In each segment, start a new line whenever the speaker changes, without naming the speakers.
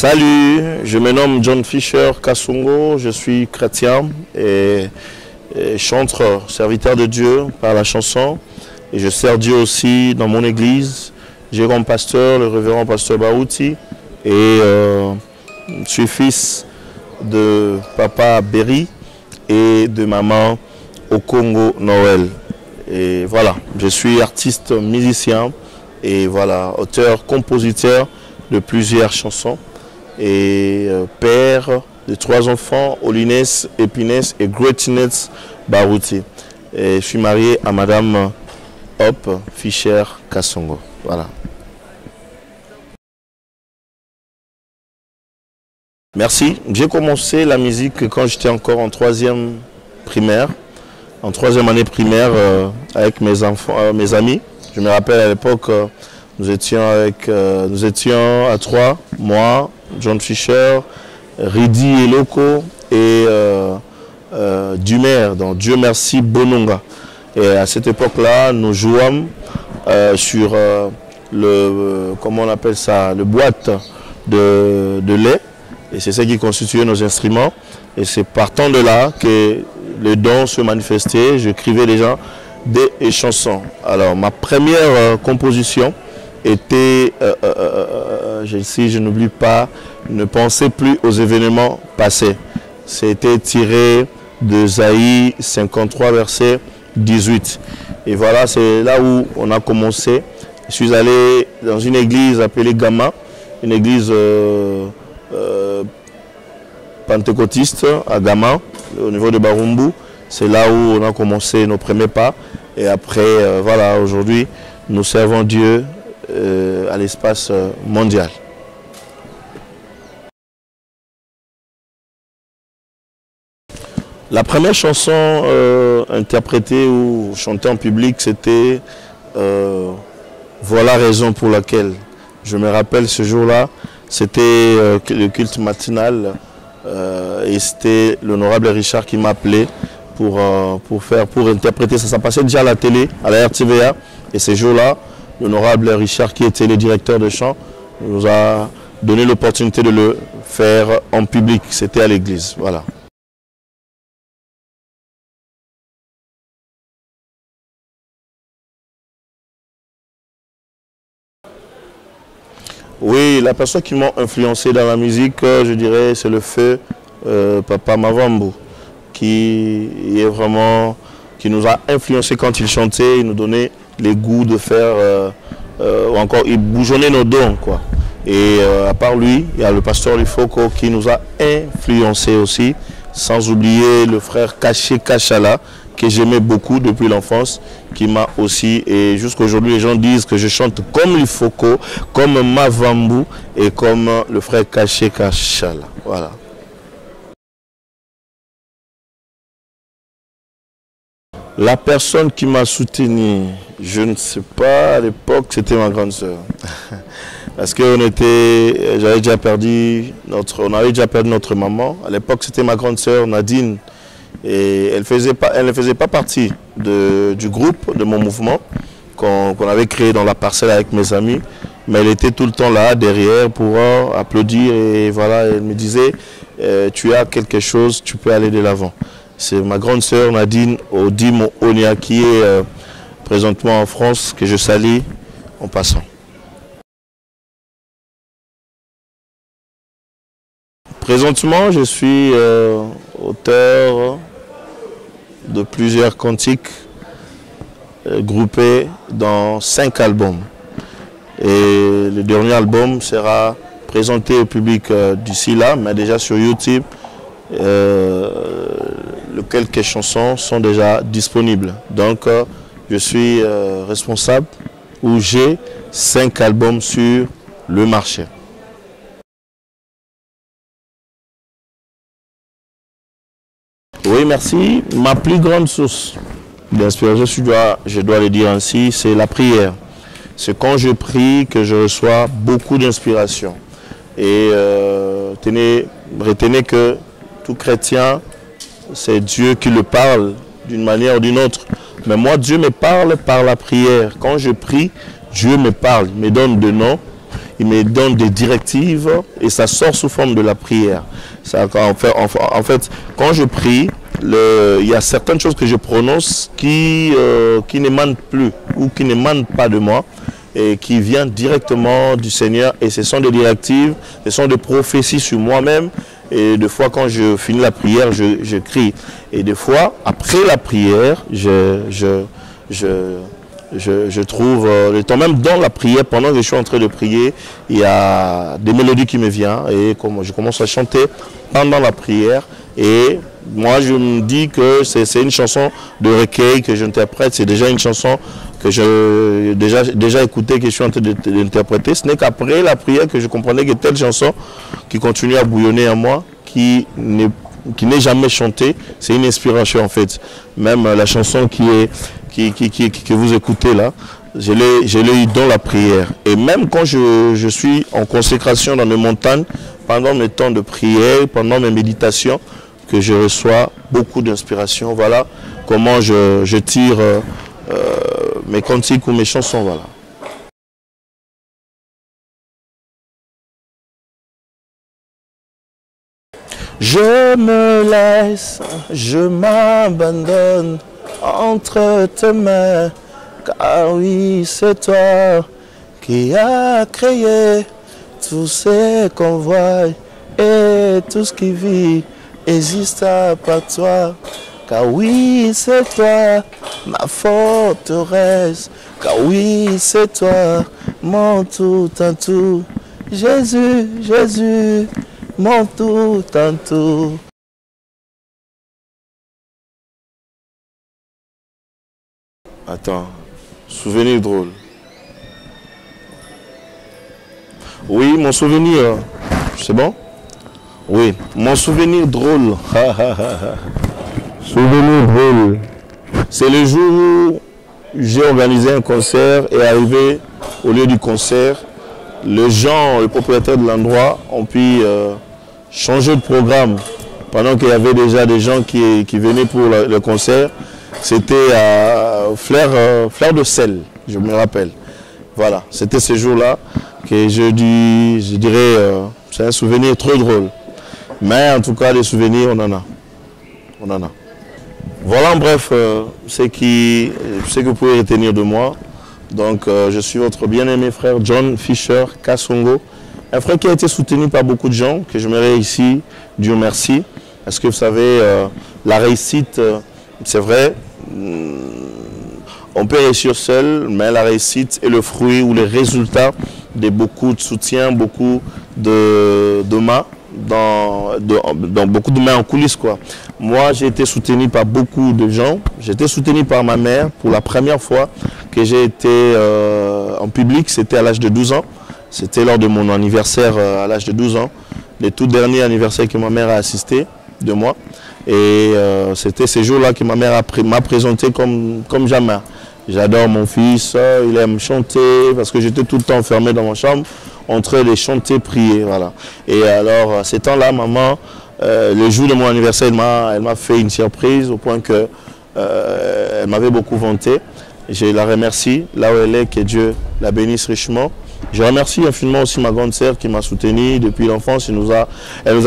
Salut, je me nomme John Fisher Kasongo, je suis chrétien et chanteur, serviteur de Dieu par la chanson. Et je sers Dieu aussi dans mon église. J'ai comme pasteur le révérend pasteur Baouti et je suis fils de papa Berry et de maman Okongo Noël. Et voilà, je suis artiste musicien et voilà, auteur, compositeur de plusieurs chansons et père de 3 enfants, Olines, Epines et Greatness Barouti. Et je suis marié à madame Hop Fisher Kasongo. Voilà. Merci. J'ai commencé la musique quand j'étais encore en 3e primaire, en 3e année primaire avec mes enfants, mes amis. Je me rappelle à l'époque, nous étions à 3, moi, John Fisher, Ridi Eloko et Dumer, dans Dieu merci Bononga. Et à cette époque-là, nous jouâmes sur comment on appelle ça, le boîte de lait. Et c'est ça qui constituait nos instruments. Et c'est partant de là que le don se manifestait. J'écrivais déjà des chansons. Alors, ma première composition était, si je n'oublie pas, ne pensez plus aux événements passés. C'était tiré de Isaïe 53, verset 18. Et voilà, c'est là où on a commencé. Je suis allé dans une église appelée Gama, une église pentecôtiste à Gama, au niveau de Barumbu. C'est là où on a commencé nos premiers pas. Et après, voilà, aujourd'hui, nous servons Dieu à l'espace mondial. La première chanson interprétée ou chantée en public, c'était Voilà la raison pour laquelle. Je me rappelle ce jour-là, c'était le culte matinal et c'était l'honorable Richard qui m'a appelé pour interpréter ça. Ça passait déjà à la télé, à la RTVA. Et ce jour-là, l'honorable Richard, qui était le directeur de chant, nous a donné l'opportunité de le faire en public. C'était à l'église. Voilà. Oui, la personne qui m'a influencé dans la musique, je dirais, c'est le feu Papa Mavambo, qui nous a influencé quand il chantait, il nous donnait les goûts de faire, encore, il bougonnait nos dons, quoi. Et à part lui, il y a le pasteur Lifoko qui nous a influencé aussi, sans oublier le frère Kaché Kachala, que j'aimais beaucoup depuis l'enfance, qui m'a aussi, et jusqu'à aujourd'hui les gens disent que je chante comme Lifoko, comme Mavambu et comme le frère Kaché Kachala. Voilà. La personne qui m'a soutenu, je ne sais pas, à l'époque c'était ma grande sœur. Parce qu'on avait déjà perdu notre maman. À l'époque c'était ma grande sœur Nadine. Et elle ne faisait pas partie du groupe, de mon mouvement qu'on avait créé dans la parcelle avec mes amis. Mais elle était tout le temps là, derrière, pour applaudir. Et voilà, elle me disait, tu as quelque chose, tu peux aller de l'avant. C'est ma grande sœur Nadine Odimo Onia qui est présentement en France, que je salue en passant. Présentement, je suis auteur de plusieurs cantiques groupés dans 5 albums. Et le dernier album sera présenté au public d'ici là, mais déjà sur YouTube. Quelques chansons sont déjà disponibles. Donc, je suis responsable ou j'ai 5 albums sur le marché. Oui, merci. Ma plus grande source d'inspiration, je dois le dire ainsi, c'est la prière. C'est quand je prie que je reçois beaucoup d'inspiration. Et retenez que tout chrétien, c'est Dieu qui le parle d'une manière ou d'une autre. Mais moi, Dieu me parle par la prière. Quand je prie, Dieu me parle, me donne des noms. il me donne des directives et ça sort sous forme de la prière. Ça, en fait, quand je prie, il y a certaines choses que je prononce qui n'émanent plus ou qui n'émanent pas de moi et qui viennent directement du Seigneur. Et ce sont des directives, ce sont des prophéties sur moi-même. Et des fois, quand je finis la prière, je crie. Et des fois, après la prière, je trouve le temps, même dans la prière, pendant que je suis en train de prier, il y a des mélodies qui me viennent et je commence à chanter pendant la prière. Et moi, je me dis que c'est une chanson de recueil que j'interprète. C'est déjà une chanson que j'ai déjà écoutée, que je suis en train d'interpréter. Ce n'est qu'après la prière que je comprenais que telle chanson qui continue à bouillonner en moi, qui n'est jamais chantée, c'est une inspiration en fait. Même la chanson que vous écoutez là, je l'ai eu dans la prière. Et même quand je suis en consécration dans les montagnes, pendant mes temps de prière, pendant mes méditations, que je reçois beaucoup d'inspiration. Voilà comment je tire mes cantiques ou mes chansons. Voilà. Je me laisse, je m'abandonne entre tes mains, car oui, c'est toi qui as créé tous ces convois et tout ce qui vit existe par toi. Car oui, c'est toi ma forteresse, car oui, c'est toi mon tout en tout. Jésus, Jésus, mon tout en tout. Attends, souvenir drôle. Oui, mon souvenir, c'est bon? Oui, mon souvenir drôle. Souvenir drôle. C'est le jour où j'ai organisé un concert et arrivé au lieu du concert, les gens, les propriétaires de l'endroit ont pu changer de programme pendant qu'il y avait déjà des gens qui venaient pour le concert. C'était à Fleur de Sel, je me rappelle. Voilà, c'était ce jour-là que je dirais, c'est un souvenir trop drôle. Mais en tout cas, des souvenirs, on en a. On en a. Voilà en bref ce que vous pouvez retenir de moi. Donc je suis votre bien-aimé frère John Fisher Kassongo. Un frère qui a été soutenu par beaucoup de gens, que j'aimerais ici, Dieu merci. Parce que vous savez, la réussite, c'est vrai, on peut réussir seul, mais la réussite est le fruit ou le résultat de beaucoup de soutien, beaucoup de mains, dans beaucoup de mains en coulisses, quoi. Moi, j'ai été soutenu par beaucoup de gens. J'ai été soutenu par ma mère pour la première fois que j'ai été en public. C'était à l'âge de 12 ans. C'était lors de mon anniversaire à l'âge de 12 ans. Le tout dernier anniversaire que ma mère a assisté de moi. Et c'était ces jours-là que ma mère m'a présenté comme jamais. J'adore mon fils, il aime chanter parce que j'étais tout le temps enfermé dans ma chambre en train de chanter, prier, voilà. Et alors, ces temps-là, maman, le jour de mon anniversaire, elle m'a fait une surprise au point que elle m'avait beaucoup vanté. Je la remercie, là où elle est, que Dieu la bénisse richement. Je remercie infiniment aussi ma grande sœur qui m'a soutenu depuis l'enfance. Elle nous a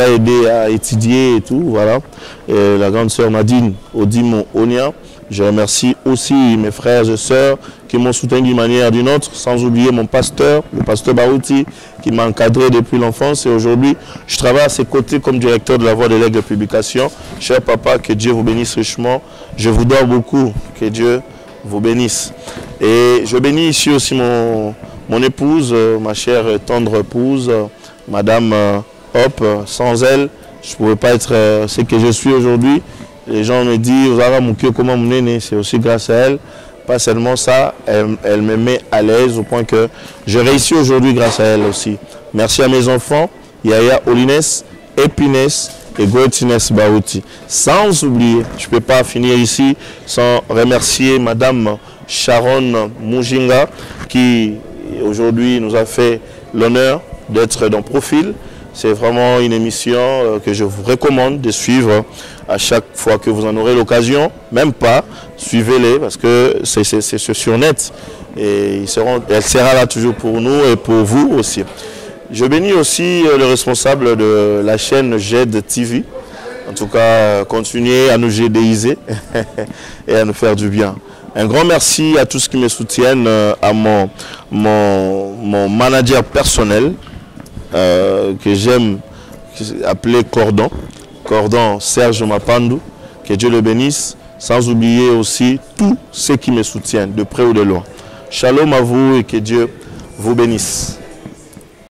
aidé à étudier et tout, voilà. Et la grande sœur Nadine Odimon Onia. Je remercie aussi mes frères et sœurs qui m'ont soutenu d'une manière ou d'une autre, sans oublier mon pasteur, le pasteur Barouti, qui m'a encadré depuis l'enfance. Et aujourd'hui, je travaille à ses côtés comme directeur de la Voix de l'Aigle de Publication. Cher papa, que Dieu vous bénisse richement. Je vous dors beaucoup, que Dieu vous bénisse. Et je bénis ici aussi mon épouse, ma chère tendre épouse, Madame Hop. Sans elle, je ne pourrais pas être ce que je suis aujourd'hui. Les gens me disent, comment mon aîné, c'est aussi grâce à elle. Pas seulement ça, elle me met à l'aise au point que je réussis aujourd'hui grâce à elle aussi. Merci à mes enfants, Yaya Olines, Epines et Goetines Baouti. Sans oublier, je ne peux pas finir ici sans remercier Madame Sharon Mujinga qui aujourd'hui nous a fait l'honneur d'être dans Profil. C'est vraiment une émission que je vous recommande de suivre à chaque fois que vous en aurez l'occasion. Même pas, suivez-les parce que c'est sur net. Et elle sera là toujours pour nous et pour vous aussi. Je bénis aussi le responsable de la chaîne GED TV. En tout cas, continuez à nous GDiser et à nous faire du bien. Un grand merci à tous ceux qui me soutiennent, à mon manager personnel que j'aime appeler Cordon Serge Mapandou. Que Dieu le bénisse, sans oublier aussi tous ceux qui me soutiennent de près ou de loin. Shalom à vous et que Dieu vous bénisse.